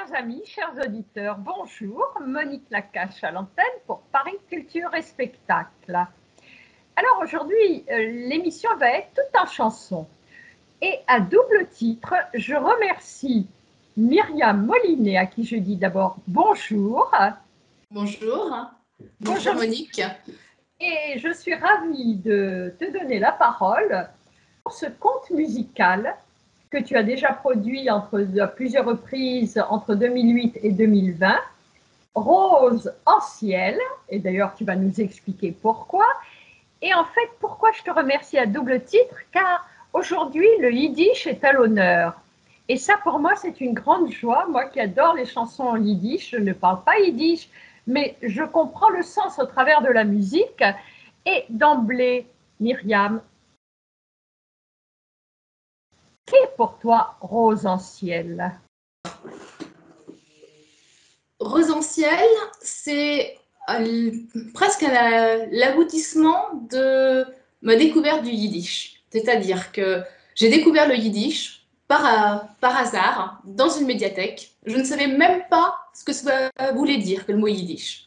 Chers amis, chers auditeurs, bonjour, Monique Lacache à l'antenne pour Paris Culture et Spectacle. Alors aujourd'hui, l'émission va être toute en chansons. Et à double titre, je remercie Myriam Molinet, à qui je dis d'abord bonjour. Bonjour. Bonjour Monique. Et je suis ravie de te donner la parole pour ce conte musical que tu as déjà produit à plusieurs reprises entre 2008 et 2020, Rose en ciel, et d'ailleurs tu vas nous expliquer pourquoi. Et en fait, pourquoi je te remercie à double titre? Car aujourd'hui, le yiddish est à l'honneur. Et ça, pour moi, c'est une grande joie. Moi qui adore les chansons en yiddish, je ne parle pas yiddish, mais je comprends le sens au travers de la musique. Et d'emblée, Myriam, qu'est pour toi Rose en ciel? Rose en ciel, c'est presque l'aboutissement de ma découverte du yiddish. C'est-à-dire que j'ai découvert le yiddish par hasard dans une médiathèque. Je ne savais même pas ce que ça voulait dire que le mot yiddish.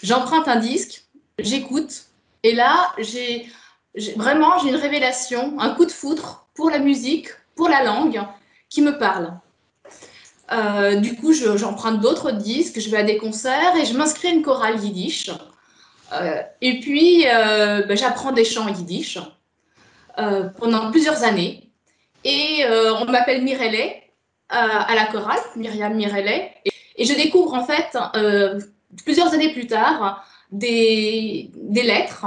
J'emprunte un disque, j'écoute, et là, j'ai une révélation, un coup de foudre pour la musique, pour la langue qui me parle. Du coup, j'emprunte d'autres disques, je vais à des concerts et je m'inscris à une chorale yiddish. Et puis, j'apprends des chants yiddish pendant plusieurs années. Et on m'appelle Mirelle à la chorale, Myriam Mirelle. Et je découvre en fait, plusieurs années plus tard, des lettres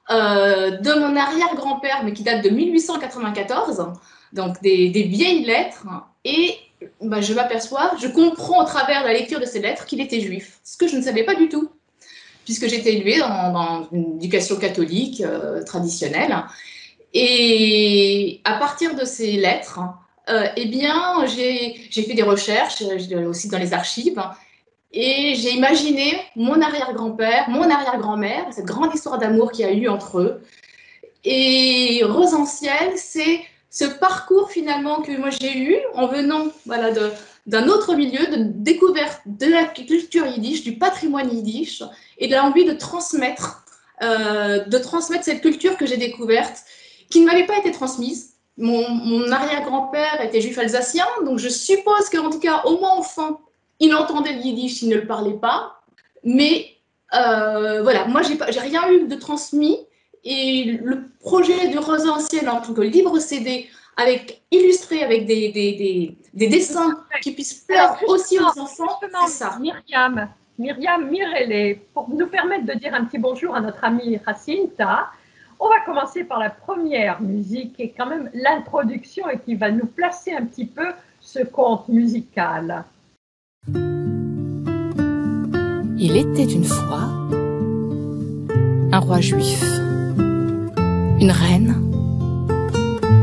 de mon arrière-grand-père, mais qui datent de 1894, donc des vieilles lettres. Et je m'aperçois, je comprends au travers de la lecture de ces lettres qu'il était juif, ce que je ne savais pas du tout, puisque j'étais élevée dans une éducation catholique traditionnelle. Et à partir de ces lettres, j'ai fait des recherches, aussi dans les archives, et j'ai imaginé mon arrière-grand-père, mon arrière-grand-mère, cette grande histoire d'amour qu'il y a eu entre eux. Et Rose en ciel, c'est ce parcours finalement que moi j'ai eu en venant d'un autre milieu, de découverte de la culture yiddish, du patrimoine yiddish, et de l'envie de transmettre cette culture que j'ai découverte, qui ne m'avait pas été transmise. Mon arrière-grand-père était juif alsacien, donc je suppose qu'en tout cas, au moins enfant, il entendait le yiddish, il ne le parlait pas. Mais moi, j'ai rien eu de transmis. Et le projet de Rose en ciel en tant que livre CD, illustré avec des dessins qui puissent plaire aussi aux enfants, c'est ça. Myriam Mirelle, pour nous permettre de dire un petit bonjour à notre amie Jacinta, on va commencer par la première musique qui est quand même l'introduction et qui va nous placer un petit peu ce conte musical. Il était une fois un roi juif, une reine,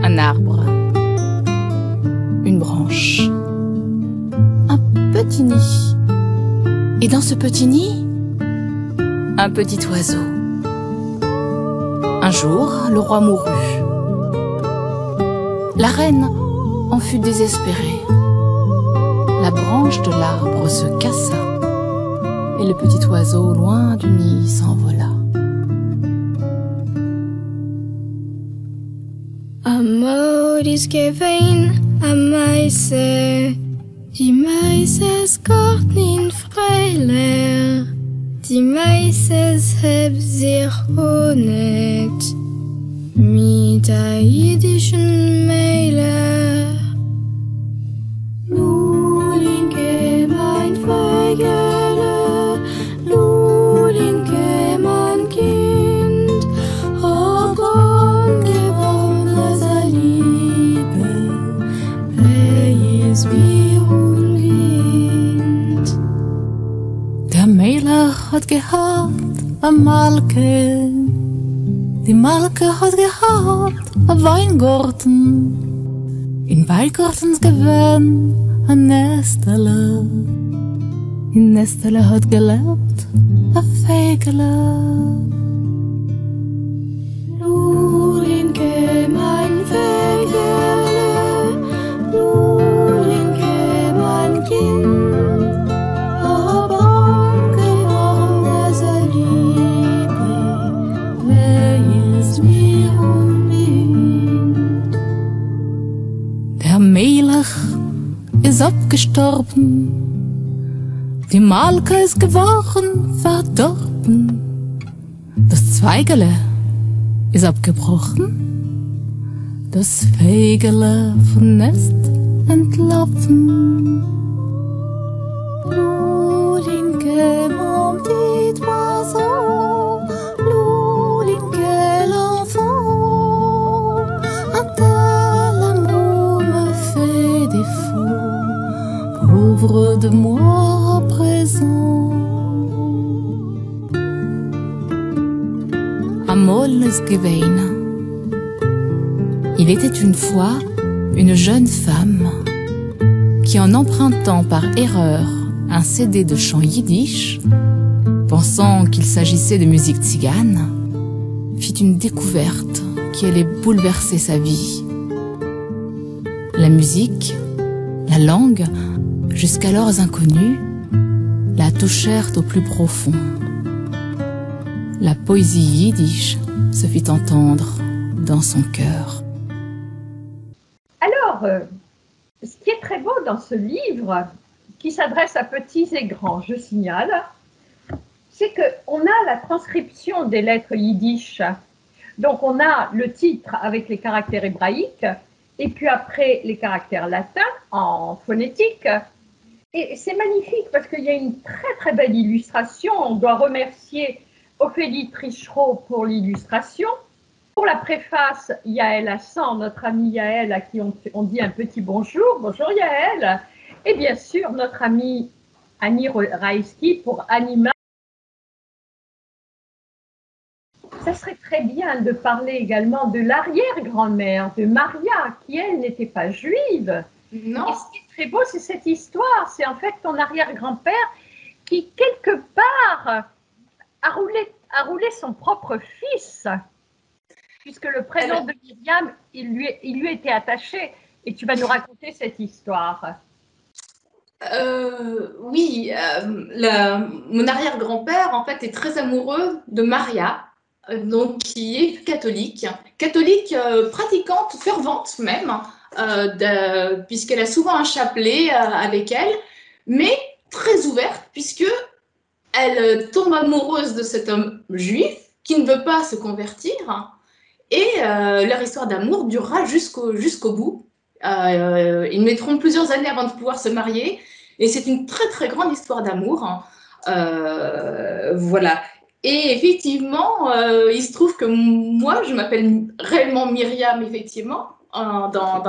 un arbre, une branche, un petit nid. Et dans ce petit nid, un petit oiseau. Un jour, le roi mourut. La reine en fut désespérée. La branche de l'arbre se cassa et le petit oiseau, loin du nid, s'envola. Amor is gewein am Meise, die Meises Garten freiler, die Meises heb sich honet, mit der jiddischen Meile. Lulinke mein Vögele, Lulinke mein Kind, Orgon gebrochenes Liebe, welches wie Wind. Der Melech hat gehabt a Malke, die Malke hat gehabt a Weingarten. In Weingartens gewinn a Nestele. In Nestele hat gelebt a Vögele. Lulinke mein Vögele, Lulinke mein Kind, Der Melch ist abgestorben, die Malke ist geworden, verdorben. Das Zweigele ist abgebrochen, das Fegele vom Nest entlaufen. Loulinke, mon petit oiseau, Loulinke, l'enfant, un tel amour me fait défaut, pauvre de moi à présent. Amolles gewesen. Il était une fois une jeune femme qui, en empruntant par erreur un CD de chant yiddish, pensant qu'il s'agissait de musique tzigane, fit une découverte qui allait bouleverser sa vie. La musique, la langue, jusqu'alors inconnue, la touchèrent au plus profond. La poésie yiddish se fit entendre dans son cœur. Alors, ce qui est très beau dans ce livre, qui s'adresse à petits et grands, je signale, c'est qu'on a la transcription des lettres yiddish. Donc, on a le titre avec les caractères hébraïques, et puis après les caractères latins en phonétique. Et c'est magnifique parce qu'il y a une très très belle illustration. On doit remercier Ophélie Trichereau pour l'illustration. Pour la préface, Yaël Hassan, notre amie Yaël, à qui on dit un petit bonjour. Bonjour Yaël. Et bien sûr, notre amie Annie Raïski pour Anima. Ça serait très bien de parler également de l'arrière-grand-mère de Maria, qui elle n'était pas juive. Non. Et ce qui est très beau, c'est cette histoire. C'est en fait ton arrière-grand-père qui, quelque part, a roulé son propre fils, puisque le prénom de Myriam, il lui était attaché. Et tu vas nous raconter cette histoire. Oui, mon arrière-grand-père, en fait, est très amoureux de Maria, donc qui est catholique pratiquante, fervente même, puisqu'elle a souvent un chapelet avec elle, mais très ouverte, puisque elle tombe amoureuse de cet homme juif qui ne veut pas se convertir, et leur histoire d'amour durera jusqu'au bout. Ils mettront plusieurs années avant de pouvoir se marier, et c'est une très très grande histoire d'amour. Voilà. Et effectivement, il se trouve que moi, je m'appelle réellement Myriam, effectivement, dans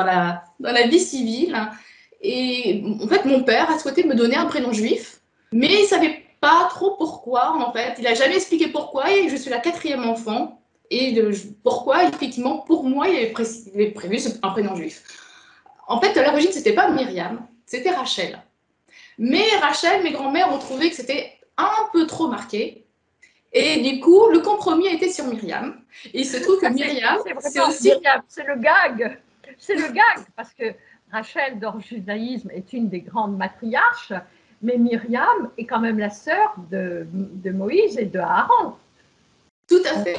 la vie civile. Et en fait, mon père a souhaité me donner un prénom juif, mais il ne savait pas trop pourquoi, en fait. Il n'a jamais expliqué pourquoi, et je suis la 4e enfant. Et pourquoi, effectivement, pour moi, il avait prévu un prénom juif. En fait, à l'origine, ce n'était pas Myriam, c'était Rachel. Mais Rachel, mes grands-mères ont trouvé que c'était un peu trop marqué. Et du coup, le compromis a été sur Myriam. Et il se trouve que Myriam, c'est aussi... C'est le gag. C'est le gag, parce que Rachel, dans le judaïsme, est une des grandes matriarches, mais Myriam est quand même la sœur de Moïse et de Aaron. Tout à fait.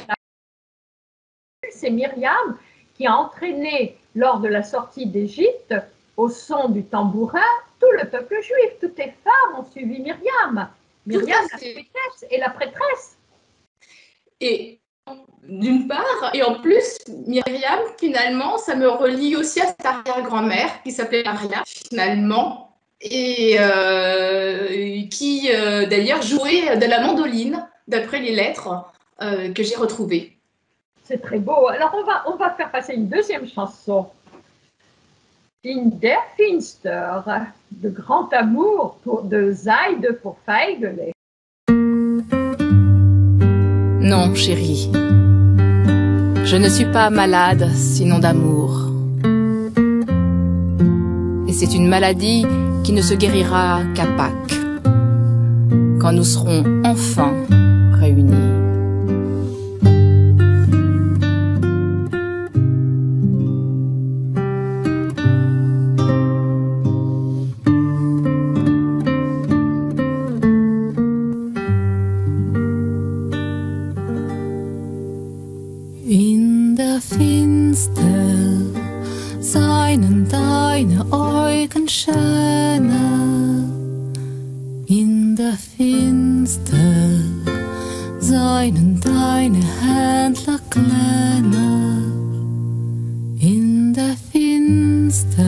C'est Myriam qui a entraîné, lors de la sortie d'Égypte, au son du tambourin, tout le peuple juif. Toutes les femmes ont suivi Myriam. Myriam, la poétesse et la prêtresse. Et d'une part, et en plus, Myriam, finalement, ça me relie aussi à cette arrière-grand-mère qui s'appelait Maria, finalement, et qui, d'ailleurs, jouait de la mandoline, d'après les lettres que j'ai retrouvées. C'est très beau. Alors, on va faire passer une deuxième chanson. In der Finster, de grand amour de Zaide pour Feigele. Non, chérie, je ne suis pas malade, sinon d'amour. Et c'est une maladie qui ne se guérira qu'à Pâques, quand nous serons enfin réunis. kleiner in der Finster,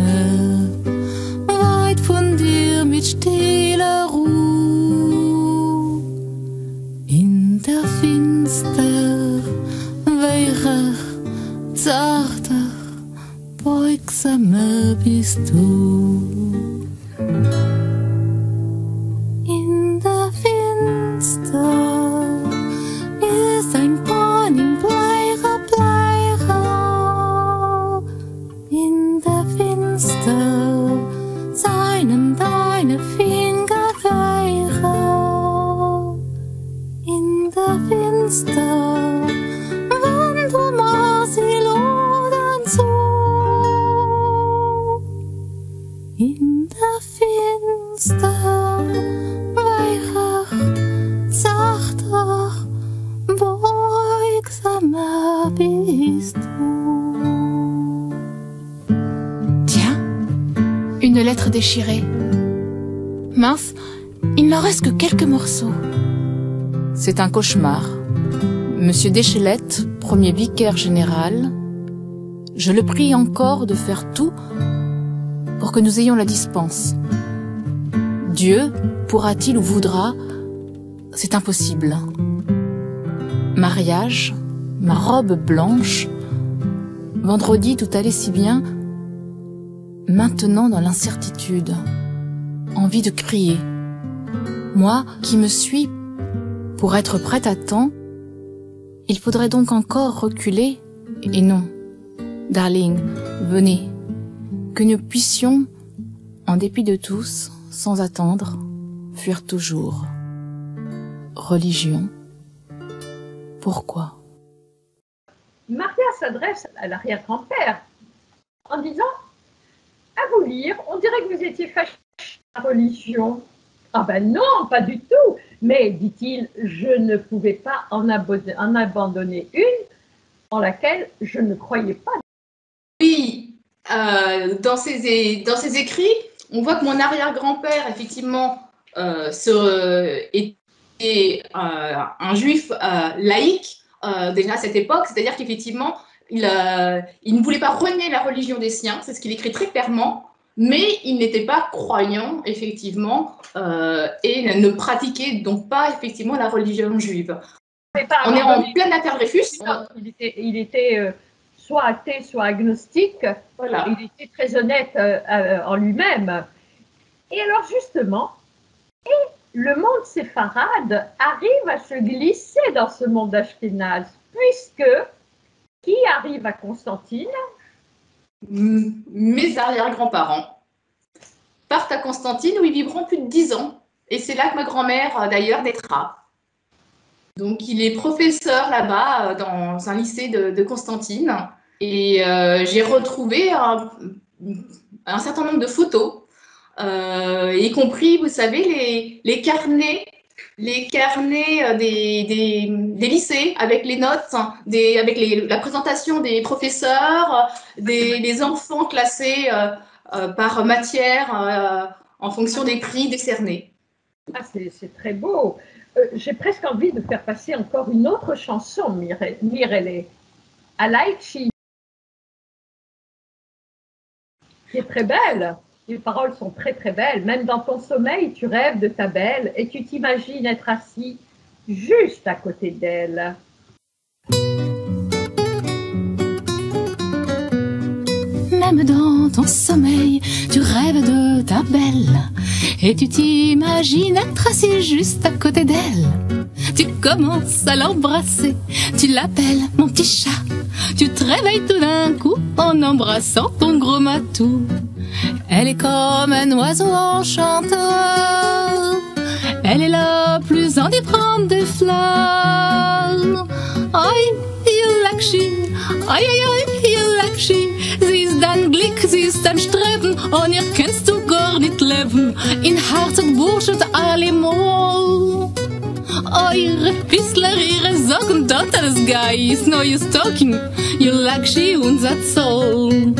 weit von dir mit stiller Ruhe. In der Finster weicher, zarter, beugsamer bist du. In der Finster ist ein Pony bleicher, bleicher. In der Finster seinen deine Finger weicher. In der Finster, wenn du mal sie lodern zu. In der Finster weicher, zarter, beugsamer bist du. Tiens, une lettre déchirée. Mince, il n'en reste que quelques morceaux. C'est un cauchemar. Monsieur Deschelette, premier vicaire général, je le prie encore de faire tout pour que nous ayons la dispense. Dieu pourra-t-il ou voudra, c'est impossible. Mariage, ma robe blanche, vendredi tout allait si bien, maintenant dans l'incertitude, envie de crier. Moi qui me suis pour être prête à temps, il faudrait donc encore reculer, et non. Darling, venez, que nous puissions, en dépit de tous, sans attendre, fuir toujours. Religion. Pourquoi? Maria s'adresse à l'arrière-grand-père en disant « À vous lire, on dirait que vous étiez fâché à la religion. » Ah ben non, pas du tout. Mais, dit-il, je ne pouvais pas en abandonner une en laquelle je ne croyais pas. Oui, dans ses écrits, on voit que mon arrière-grand-père, effectivement, était un juif laïque, déjà à cette époque, c'est-à-dire qu'effectivement, il ne voulait pas renier la religion des siens, c'est ce qu'il écrit très clairement, mais il n'était pas croyant, effectivement, et ne pratiquait donc pas, effectivement, la religion juive. On est en pleine affaire Dreyfus. Il était soit athée, soit agnostique. Voilà. Il était très honnête en lui-même. Et alors, justement, le monde séfarade arrive à se glisser dans ce monde ashkénaze, puisque qui arrive à Constantine? Mes arrière-grands-parents partent à Constantine où ils vivront plus de 10 ans. Et c'est là que ma grand-mère, d'ailleurs, naîtra. Donc, il est professeur là-bas, dans un lycée de Constantine. Et j'ai retrouvé un certain nombre de photos, y compris, vous savez, les carnets des lycées avec les notes, avec la présentation des professeurs, des enfants classés par matière en fonction des prix décernés. Ah, c'est très beau. J'ai presque envie de faire passer encore une autre chanson, Mirele, Alaïchi, qui est très belle. Les paroles sont très très belles. Même dans ton sommeil, tu rêves de ta belle et tu t'imagines être assis juste à côté d'elle. Même dans ton sommeil, tu rêves de ta belle et tu t'imagines être assis juste à côté d'elle. Tu commences à l'embrasser, tu l'appelles mon petit chat. Tu te réveilles tout d'un coup en embrassant ton gros matou. Elle est comme un oiseau enchanteur, elle est la plus enivrante des fleurs. Aïe, ihr Lakshi, aïe, aïe, aïe, ihr Lakshi. Sie ist dein Glück, sie ist dein Streben, und ihr kannst du gar nicht leben. In Herz und Bursche allemal. Eure Pissler, ihre Socken, dort alles Geist, neues Talking, ihr Lakshi, unser Zoll.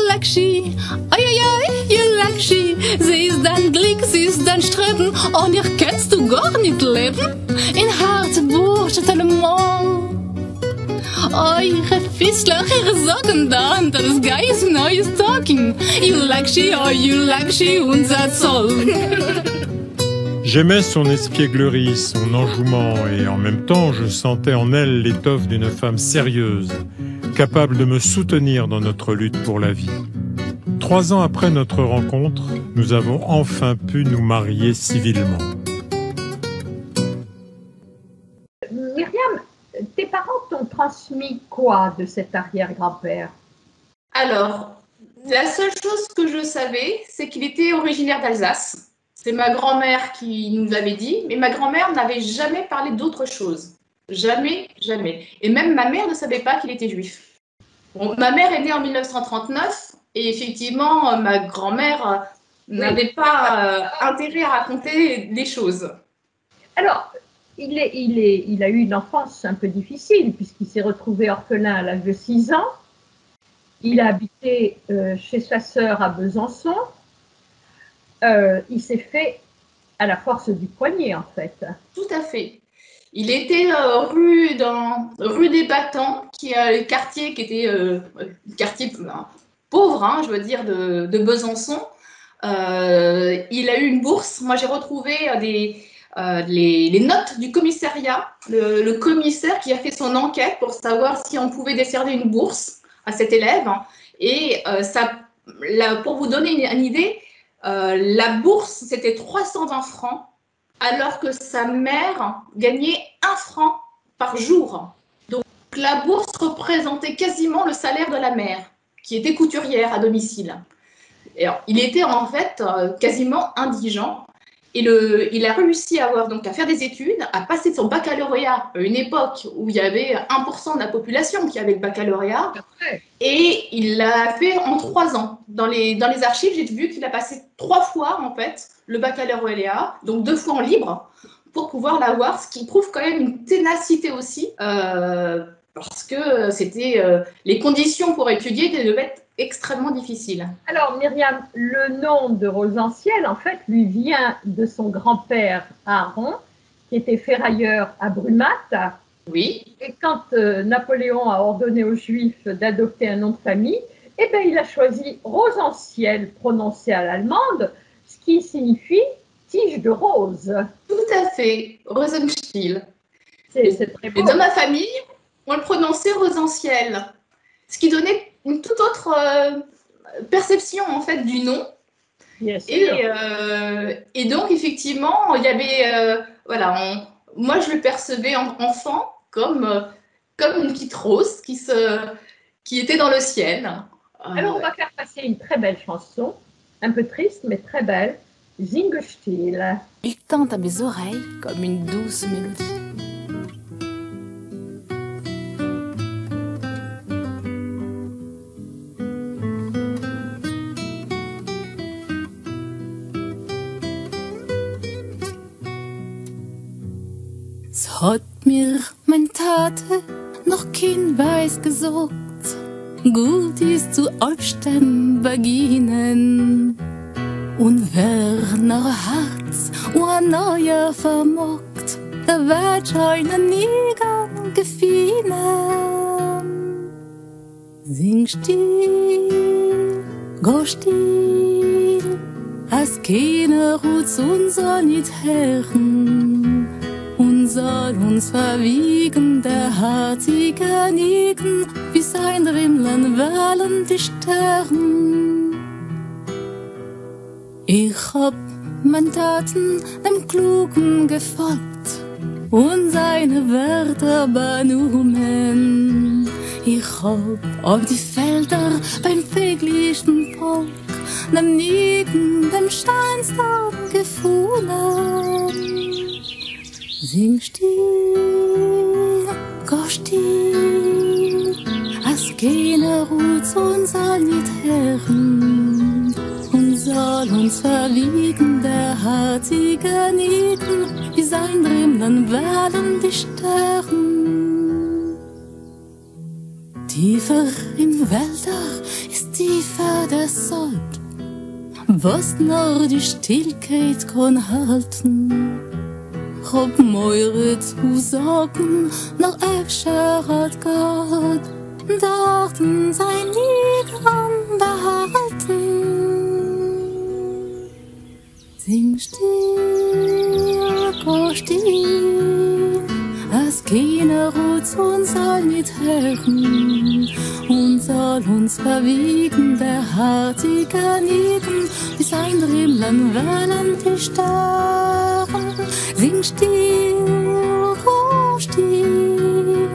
Lakshi, ai, ai, ai, ihr Lakshi, sie ist dein Glück, sie ist dein Streben, und ihr kannst du gar nicht leben. In Hartburg het allemaal. Eure Fistler, ihre Socken da, und das Geist neues Talking. You like she, unser Zoll. J'aimais son espièglerie, son enjouement, et en même temps, je sentais en elle l'étoffe d'une femme sérieuse, capable de me soutenir dans notre lutte pour la vie. 3 ans après notre rencontre, nous avons enfin pu nous marier civilement. Myriam, tes parents t'ont transmis quoi de cet arrière-grand-père? Alors, la seule chose que je savais, c'est qu'il était originaire d'Alsace. C'est ma grand-mère qui nous avait dit, mais ma grand-mère n'avait jamais parlé d'autre chose. Jamais, jamais. Et même ma mère ne savait pas qu'il était juif. Bon, ma mère est née en 1939 et effectivement, ma grand-mère n'avait pas intérêt à raconter des choses. Alors, il a eu une enfance un peu difficile puisqu'il s'est retrouvé orphelin à l'âge de 6 ans. Il a habité chez sa sœur à Besançon. Il s'est fait à la force du poignet, en fait. Tout à fait. Il était rue des Battants, qui est le quartier qui était quartier pauvre, hein, je veux dire, de Besançon. Il a eu une bourse. Moi, j'ai retrouvé les notes du commissariat, le commissaire qui a fait son enquête pour savoir si on pouvait décerner une bourse à cet élève. Et pour vous donner une idée, la bourse, c'était 320 francs, alors que sa mère gagnait 1 franc par jour. Donc, la bourse représentait quasiment le salaire de la mère, qui était couturière à domicile. Et alors, il était en fait quasiment indigent. Et il a réussi à faire des études, à passer son baccalauréat à une époque où il y avait 1% de la population qui avait le baccalauréat. Et il l'a fait en 3 ans. Dans les archives, j'ai vu qu'il a passé 3 fois en fait le baccalauréat, donc 2 fois en libre, pour pouvoir l'avoir, ce qui prouve quand même une ténacité aussi, parce que les conditions pour étudier devaient être extrêmement difficile. Alors, Myriam, le nom de Rosanciel, en fait, lui vient de son grand-père Aaron, qui était ferrailleur à Brumath. Oui. Et quand Napoléon a ordonné aux Juifs d'adopter un nom de famille, eh bien, il a choisi Rosanciel, prononcé à l'allemande, ce qui signifie tige de rose. Tout à fait, Rosenstiel. C'est très beau. Et dans ma famille, on le prononçait Rosanciel, ce qui donnait une toute autre perception en fait du nom. Bien sûr. Et donc effectivement, il y avait moi je le percevais enfant comme une petite rose qui était dans le ciel. Alors on va faire passer une très belle chanson, un peu triste mais très belle, Singestiel. Il tente à mes oreilles comme une douce mélodie. Es hat mir mein Tate noch kein Weiß gesagt, gut ist zu Aufstehen beginnen. Und wer noch Herz und neuer vermogt, der wird schon nie gern gefielen. Sing still, go still, als keiner ruht und soll nicht hören. Und soll uns verwiegen, der herzige Nigen, wie sein Rimmeln wählen die Sterne. Ich hab mein Taten dem Klugen gefolgt und seine Wörter benommen. Ich hab auf die Felder beim feglichen Volk dem Nigen, dem Steinstorm gefunden. Sing still, go still, als keiner ruht und soll nicht hören. Und soll uns verwiegen der herzige Nieten, wie sein Rimmeln wählen die Sterne. Tiefer in Wälder ist tiefer der Sold, was nur die Stillkeit kann halten. Ob Meure zu sagen, noch öfter hat Gott dachten sein Lied behalten. Sing still, go still, es keine Ruhe uns soll nicht hören und soll uns verwiegen, der hartige Nieten, bis ein Dribbeln wollen die Starren. Sing still, go still,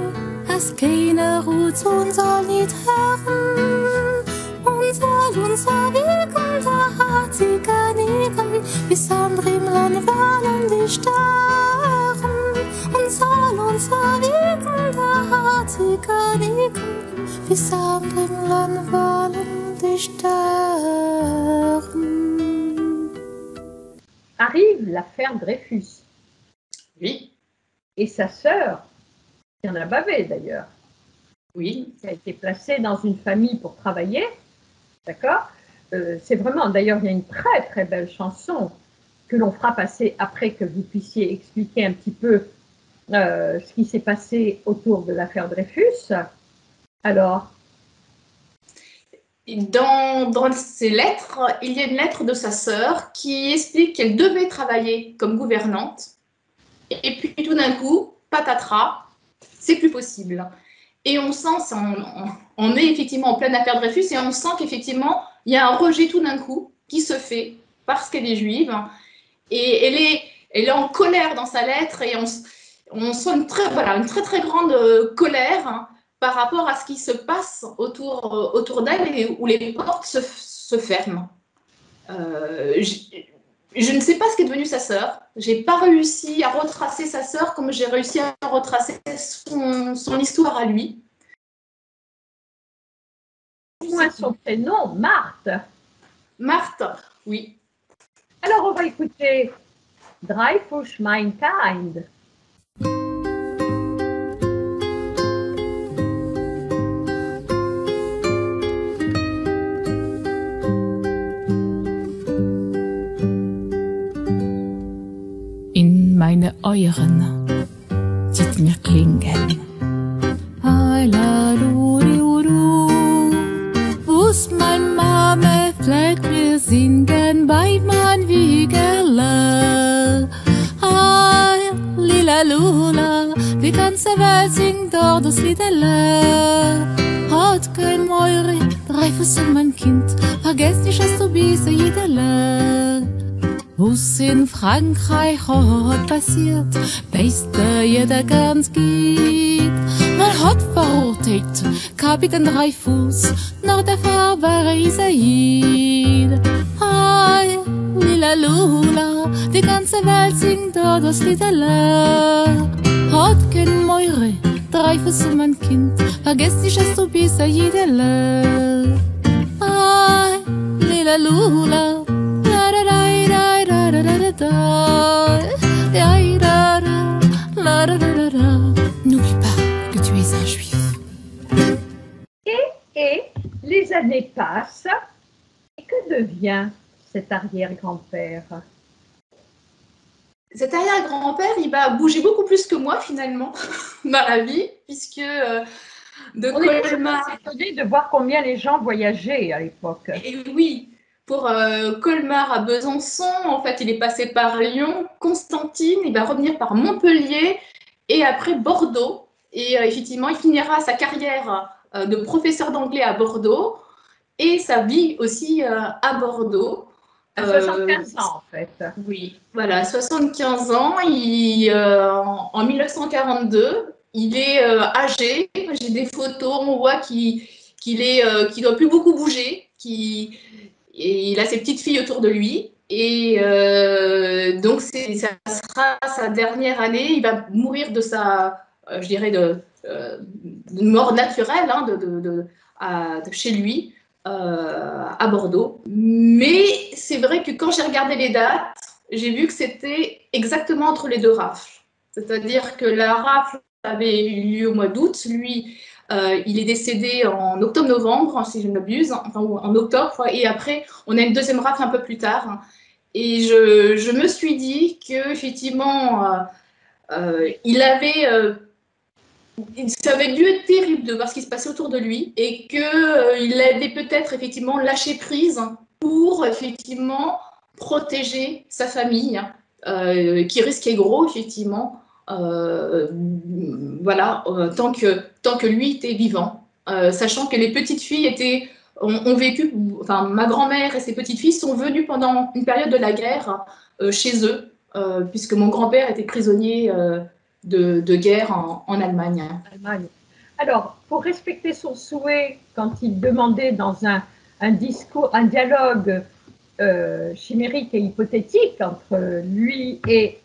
es keine Ruhe uns soll nicht hören und soll uns verwiegen, der hartige Nieten, bis ein Dribbeln wollen die Starren. Und soll uns verwiegen, der hartige Nieten, bis am Dribbeln wollen die Starren. Arrive l'affaire Dreyfus. Oui, Et sa sœur, qui en a bavé d'ailleurs, oui. qui a été placée dans une famille pour travailler, d'accord. C'est vraiment, d'ailleurs, il y a une très très belle chanson que l'on fera passer après que vous puissiez expliquer un petit peu ce qui s'est passé autour de l'affaire Dreyfus. Alors, Dans ses lettres, il y a une lettre de sa sœur qui explique qu'elle devait travailler comme gouvernante. Et puis tout d'un coup, patatras, c'est plus possible. Et on sent, on est effectivement en pleine affaire Dreyfus, et on sent qu'effectivement, il y a un rejet tout d'un coup qui se fait parce qu'elle est juive. Et elle est en colère dans sa lettre, et on sent une très très grande colère, hein, par rapport à ce qui se passe autour d'elle et où les portes se ferment. Je ne sais pas ce qu'est devenu sa sœur. J'ai pas réussi à retracer sa sœur comme j'ai réussi à retracer son histoire à lui. moi, son prénom, Marthe. Marthe, oui. Alors, on va écouter Dreyfus, mein Kind. In meine Euren zieht mir klingen. Wus mein Mame pflegt mir singen bei mein Wiegerle. Ay, lila lula, die ganze Welt singt dort das Liederle. Hat kein Meure, Dreyfus und mein Kind, vergesst nicht, dass du bist, Jiederle. Was in Frankreich hat passiert, weiß jeder ganz gut. Man hat verurteilt Kapitän Dreyfus nach der Farbe Isaid. Ay, lila lula, die ganze Welt singt dort das Liederle. Hat kein Meure, Dreyfus und mein Kind, vergesst nicht, dass du bist, Jiederle. Ay, lila lula, N'oublie pas que tu es un juif. Et les années passent. Et que devient cet arrière-grand-père? Cet arrière-grand-père, il va bouger beaucoup plus que moi finalement dans la vie, puisque de On est Colmar. étonné de voir combien les gens voyageaient à l'époque. Et oui, pour Colmar à Besançon, en fait, il est passé par Lyon, Constantine, il va revenir par Montpellier et après Bordeaux. Et effectivement, il finira sa carrière de professeur d'anglais à Bordeaux et sa vie aussi à Bordeaux. À 75 ans, en fait. Oui, voilà, 75 ans. En 1942, il est âgé. J'ai des photos, on voit qu'il doit plus beaucoup bouger, et il a ses petites filles autour de lui. Et donc, ça sera sa dernière année. Il va mourir de sa, je dirais, de mort naturelle, hein, de chez lui, à Bordeaux. Mais c'est vrai que quand j'ai regardé les dates, j'ai vu que c'était exactement entre les deux rafles. C'est-à-dire que la rafle avait eu lieu au mois d'août. Lui, il est décédé en octobre-novembre, si je ne m'abuse, enfin, en octobre. Et après, on a une deuxième rafle un peu plus tard. Et je me suis dit qu'effectivement, ça avait dû être terrible de voir ce qui se passait autour de lui et qu'il avait peut-être effectivement lâché prise pour effectivement protéger sa famille, qui risquait gros effectivement, voilà, tant que lui était vivant, sachant que les petites filles ont vécu, enfin ma grand-mère et ses petites filles sont venues pendant une période de la guerre chez eux, puisque mon grand-père était prisonnier de guerre en Allemagne. Alors, pour respecter son souhait, quand il demandait dans un dialogue chimérique et hypothétique entre lui et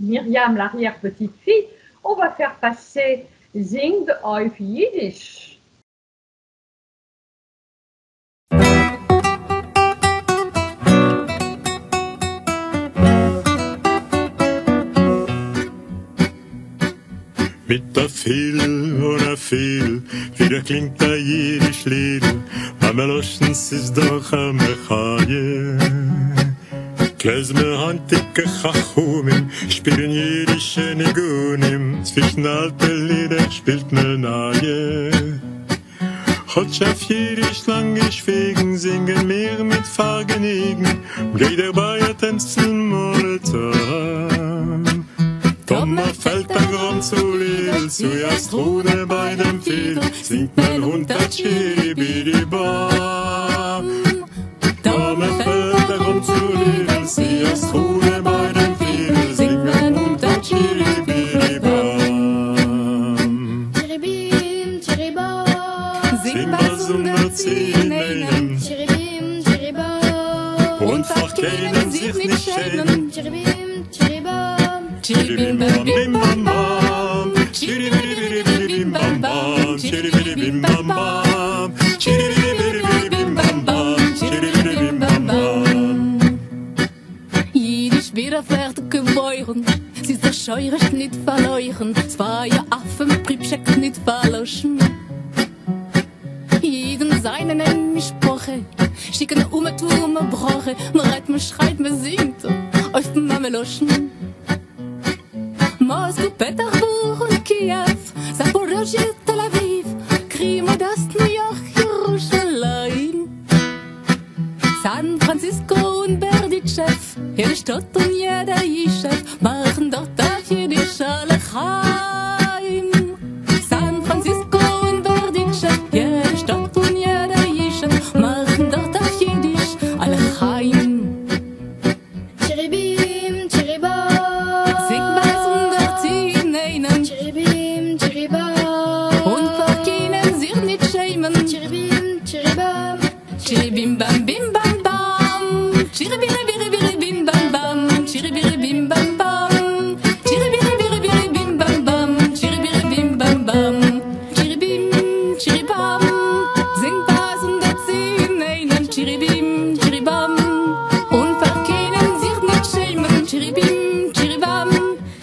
Myriam, l'arrière-petite-fille, on va faire passer Singt auf Jiddisch. Mit der Fiedel und der Fiedel, wieder klingt da Jiddisch Liedl, am Eloschens ist doch am Mechaje. Klezme Handicke Chachumim, spielen jiddische Nigunim, zwischen alte Lieder spielt me neue. Hotsch auf Jiddisch lang geschwiegen, singen wir mit Vergnügen, jeder Bayer tänzeln Molton. Donner fällt der Grund zu Lidl, zuerst Rude bei dem Fiedel, singt mein Hund der Chiribidibam. Donner fällt der Grund zu Lidl, zuerst Rude bei dem Fiedel, singt mein Hund der Chiribidibam. Chiribim, chiribam, Sing was der Ziehen, chiribim, chiribam, und vor keinem sich nicht schämen. Chiribim, chiribam, Chiribim bam bim bam bam, chiribim bam bam, chiribim bam bam, chiribim bam bam, chiribim bam bam. Jiddisch wieder fertig geboren, sie ist der Scheurisch nicht verleuchen, zwei Affen Pripschek nicht verloschen. Jeden seinen Sprache, schicken Turme Brache, man reit, man schreit, man singt, auf dem Mameloschen. Moskau, Petersburg und Kiew, Zaporozhye, Tel Aviv, Krim, Ost, New York, Jerusalem. San Francisco und Berditschew, jede Stadt und jeder Yeshiv machen dort auf Jiddisch alle Chaim. San Francisco und Berditschew, jede Stadt und jeder Yeshiv machen dort auf Jiddisch alle Chaim. Chiribim, chiribam, chiribim, chiribam, und vor keinen sich nicht schämen. Chiribim, chiribam, chiribim bam bim bam bam, chiribiribiribim bam bam, chiribiribim bam bam, chiribiribiribim bam bam, chiribiribim bam bam, chiribim, chiribam, sing was und erzählen einen. Chiribim, chiribam, und vor keinen sich nicht schämen. Chiribim, chiribam,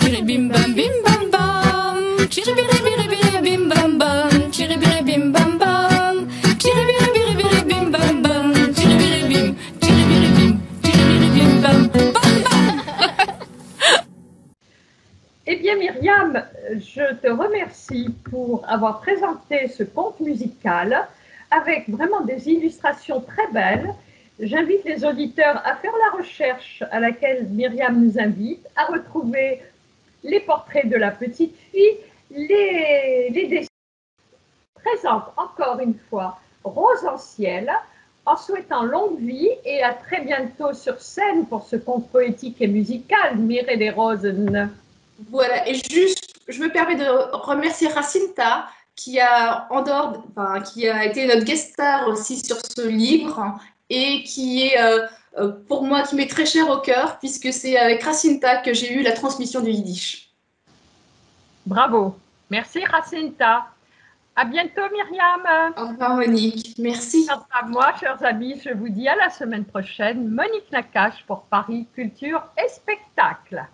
chiribim bam bim bam bam, chiribiribiribim bam bam, chiribiribim bam bam, chiribiribiribim bam bam, chiribiribim, chiribiribim, chiribiribim bam bam bam. Eh bien Myriam, je te remercie pour avoir présenté ce conte musical avec vraiment des illustrations très belles. J'invite les auditeurs à faire la recherche à laquelle Myriam nous invite, à retrouver les portraits de la petite fille, les dessins. Présente encore une fois Rose en ciel, en souhaitant longue vie et à très bientôt sur scène pour ce conte poétique et musical, Mire des Rosen. Voilà, et juste, je me permets de remercier Jacinta qui a été notre guest star aussi sur ce livre et qui est pour moi qui m'est très cher au cœur puisque c'est avec Jacinta que j'ai eu la transmission du yiddish. Bravo, merci Jacinta. À bientôt Myriam. Au revoir Monique, merci. Quant à moi, chers amis, je vous dis à la semaine prochaine. Monique Nakache pour Paris Culture et Spectacle.